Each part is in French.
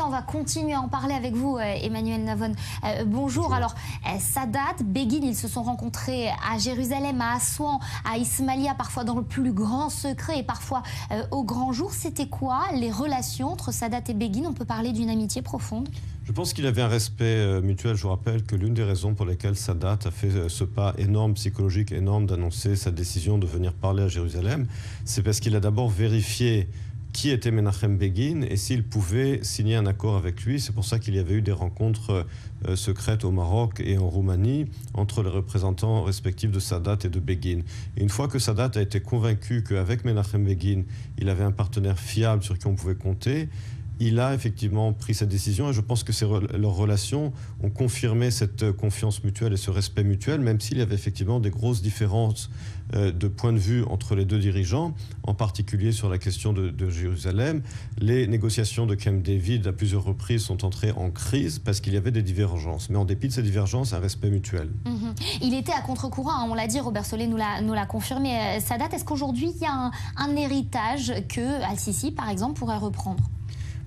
On va continuer à en parler avec vous, Emmanuel Navon. Bonjour. Bonjour. Alors, Sadat, Begin, ils se sont rencontrés à Jérusalem, à Assouan, à Ismaïlia, parfois dans le plus grand secret et parfois au grand jour. C'était quoi les relations entre Sadat et Begin? On peut parler d'une amitié profonde. Je pense qu'il avait un respect mutuel. Je vous rappelle que l'une des raisons pour lesquelles Sadat a fait ce pas énorme, psychologique énorme, d'annoncer sa décision de venir parler à Jérusalem, c'est parce qu'il a d'abord vérifié qui était Menachem Begin et s'il pouvait signer un accord avec lui. C'est pour ça qu'il y avait eu des rencontres secrètes au Maroc et en Roumanie entre les représentants respectifs de Sadat et de Begin. Et une fois que Sadat a été convaincu qu'avec Menachem Begin, il avait un partenaire fiable sur qui on pouvait compter, il a effectivement pris cette décision et je pense que leurs relations ont confirmé cette confiance mutuelle et ce respect mutuel, même s'il y avait effectivement des grosses différences de point de vue entre les deux dirigeants, en particulier sur la question de Jérusalem. Les négociations de Camp David à plusieurs reprises sont entrées en crise parce qu'il y avait des divergences. Mais en dépit de ces divergences, un respect mutuel. Il était à contre-courant, hein, on l'a dit, Robert Solé nous l'a confirmé. Sadat, est-ce qu'aujourd'hui il y a un héritage que Al-Sisi, par exemple, pourrait reprendre?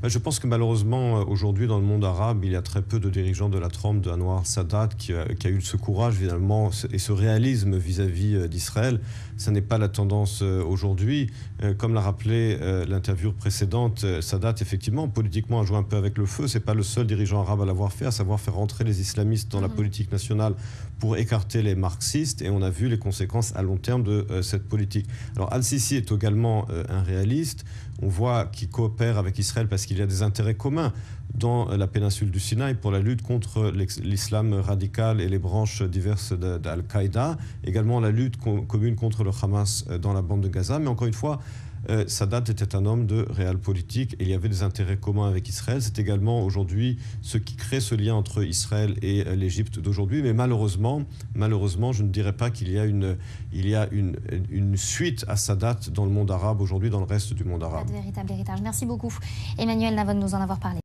Je pense que malheureusement, aujourd'hui, dans le monde arabe, il y a très peu de dirigeants de la trempe de Anwar Sadat qui a eu ce courage, finalement, et ce réalisme vis-à-vis d'Israël. Ce n'est pas la tendance aujourd'hui. Comme l'a rappelé l'interview précédente, Sadat, effectivement, politiquement, a joué un peu avec le feu. Ce n'est pas le seul dirigeant arabe à l'avoir fait, à savoir faire rentrer les islamistes dans la politique nationale pour écarter les marxistes. Et on a vu les conséquences à long terme de cette politique. Alors, Al-Sisi est également un réaliste. On voit qu'il coopère avec Israël parce qu'il y a des intérêts communs dans la péninsule du Sinaï pour la lutte contre l'islam radical et les branches diverses d'Al-Qaïda, également la lutte commune contre le Hamas dans la bande de Gaza. Mais encore une fois, Sadat était un homme de réel politique et il y avait des intérêts communs avec Israël. C'est également aujourd'hui ce qui crée ce lien entre Israël et l'Égypte d'aujourd'hui. Mais malheureusement, je ne dirais pas qu'il y a une suite à Sadat dans le monde arabe aujourd'hui, dans le reste du monde arabe. Pas de véritable héritage. Merci beaucoup, Emmanuel Navon, de nous en avoir parlé.